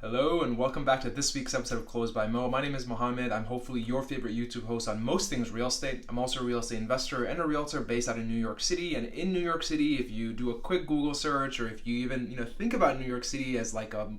Hello and welcome back to this week's episode of Closed by Mo. My name is Mohammed. I'm hopefully your favorite YouTube host on most things real estate. I'm also a real estate investor and a realtor based out of New York City. And in New York City, if you do a quick Google search, or if you even think about New York City as like a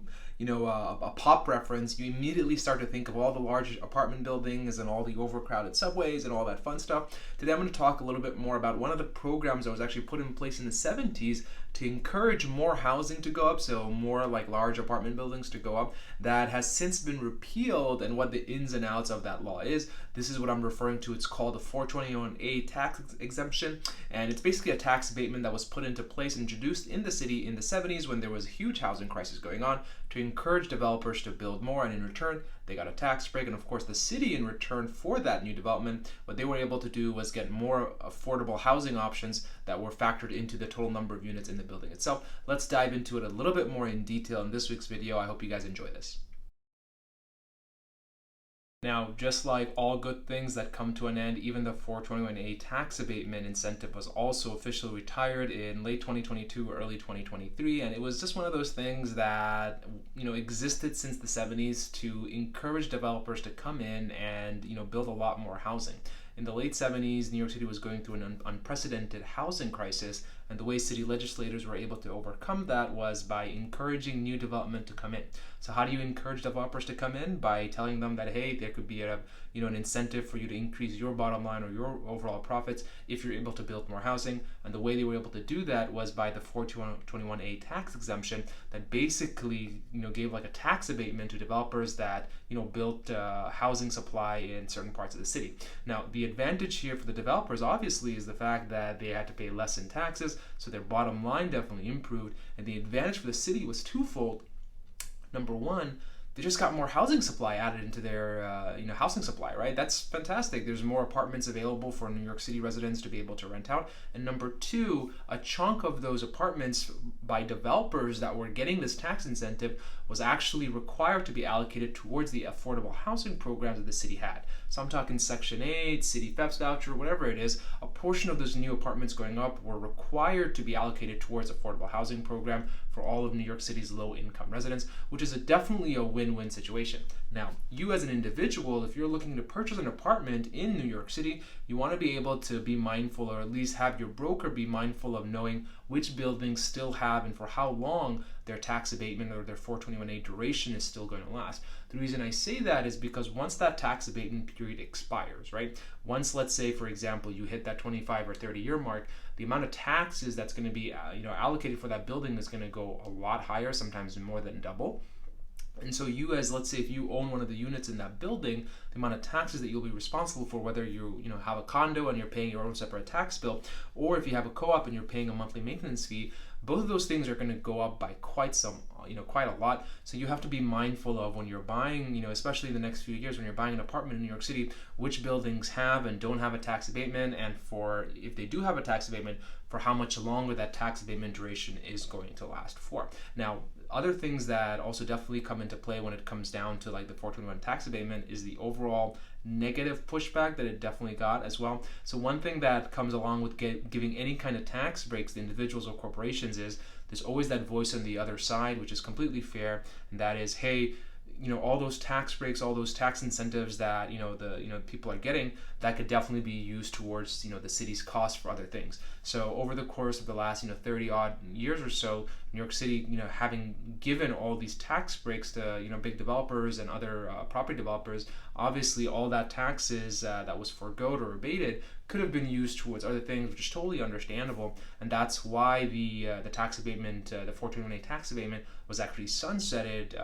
pop reference, you immediately start to think of all the large apartment buildings and all the overcrowded subways and all that fun stuff. Today I'm going to talk a little bit more about one of the programs that was actually put in place in the 70s to encourage more housing to go up, so more like large apartment buildings to go up, that has since been repealed, and what the ins and outs of that law is. This is what I'm referring to. It's called the 421A tax exemption, and it's basically a tax abatement that was put into place, introduced in the city in the 70s when there was a huge housing crisis going on, to encourage developers to build more, and in return they got a tax break. And of course the city, in return for that new development, what they were able to do was get more affordable housing options that were factored into the total number of units in the building itself. Let's dive into it a little bit more in detail in this week's video. I hope you guys enjoy this. Now, just like all good things that come to an end, even the 421A tax abatement incentive was also officially retired in late 2022 or early 2023, and it was just one of those things that existed since the 70s to encourage developers to come in and build a lot more housing. In the late 70s, New York City was going through an unprecedented housing crisis, and the way city legislators were able to overcome that was by encouraging new development to come in. So how do you encourage developers to come in? By telling them that, hey, there could be an incentive for you to increase your bottom line or your overall profits if you're able to build more housing. And the way they were able to do that was by the 421A tax exemption that basically gave like a tax abatement to developers that built housing supply in certain parts of the city. Now, the advantage here for the developers obviously is the fact that they had to pay less in taxes, so their bottom line definitely improved. And the advantage for the city was twofold. Number one, they just got more housing supply added into their housing supply, right? That's fantastic. There's more apartments available for New York City residents to be able to rent out. And number two, a chunk of those apartments by developers that were getting this tax incentive was actually required to be allocated towards the affordable housing programs that the city had. So I'm talking Section 8, City FEPS voucher, whatever it is. A portion of those new apartments going up were required to be allocated towards affordable housing program for all of New York City's low-income residents, which is definitely a win-win situation. Now, you as an individual, if you're looking to purchase an apartment in New York City, you want to be able to be mindful, or at least have your broker be mindful of knowing which buildings still have and for how long their tax abatement or their 421A duration is still going to last. The reason I say that is because once that tax abatement period expires, right? Once, let's say, for example, you hit that 25 or 30-year mark, the amount of taxes that's going to be allocated for that building is going to go a lot higher, sometimes more than double. And so you, as, let's say, if you own one of the units in that building, the amount of taxes that you'll be responsible for, whether you have a condo and you're paying your own separate tax bill, or if you have a co-op and you're paying a monthly maintenance fee, both of those things are going to go up by quite a lot. So you have to be mindful of, when you're buying, especially in the next few years, when you're buying an apartment in New York City, which buildings have and don't have a tax abatement, and for, if they do have a tax abatement, for how much longer that tax abatement duration is going to last for. Now, other things that also definitely come into play when it comes down to like the 421 tax abatement is the overall negative pushback that it definitely got as well. So one thing that comes along with giving any kind of tax breaks to individuals or corporations is there's always that voice on the other side, which is completely fair, and that is, hey, all those tax breaks, all those tax incentives that people are getting, that could definitely be used towards the city's cost for other things. So over the course of the last 30 odd years or so, New York City having given all these tax breaks to big developers and other property developers, obviously all that taxes that was forgoed or abated could have been used towards other things, which is totally understandable. And that's why the tax abatement, the 421A tax abatement, was actually sunsetted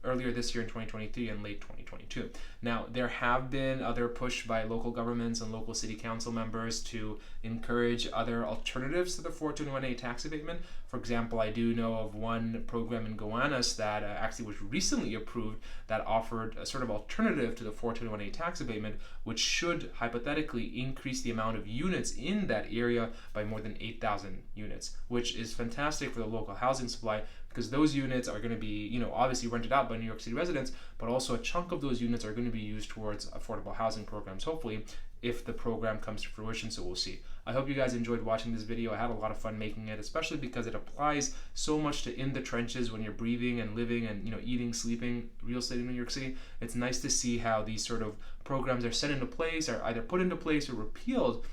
earlier this year in 2023 and late 2022. Now, there have been other push by local governments and local city council members to encourage other alternatives to the 421A tax abatement. For example, I do know of one program in Gowanus that actually was recently approved that offered a sort of alternative to the 421A tax abatement, which should hypothetically increase the amount of units in that area by more than 8,000 units, which is fantastic for the local housing supply, because those units are going to be, obviously rented out by New York City residents, but also a chunk of those units are going to be used towards affordable housing programs, hopefully, if the program comes to fruition, so we'll see. I hope you guys enjoyed watching this video. I had a lot of fun making it, especially because it applies so much to in the trenches when you're breathing and living and eating, sleeping, real estate in New York City. It's nice to see how these sort of programs are set into place, are either put into place or repealed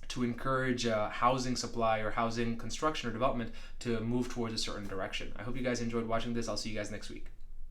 to encourage housing supply or housing construction or development to move towards a certain direction. I hope you guys enjoyed watching this. I'll see you guys next week.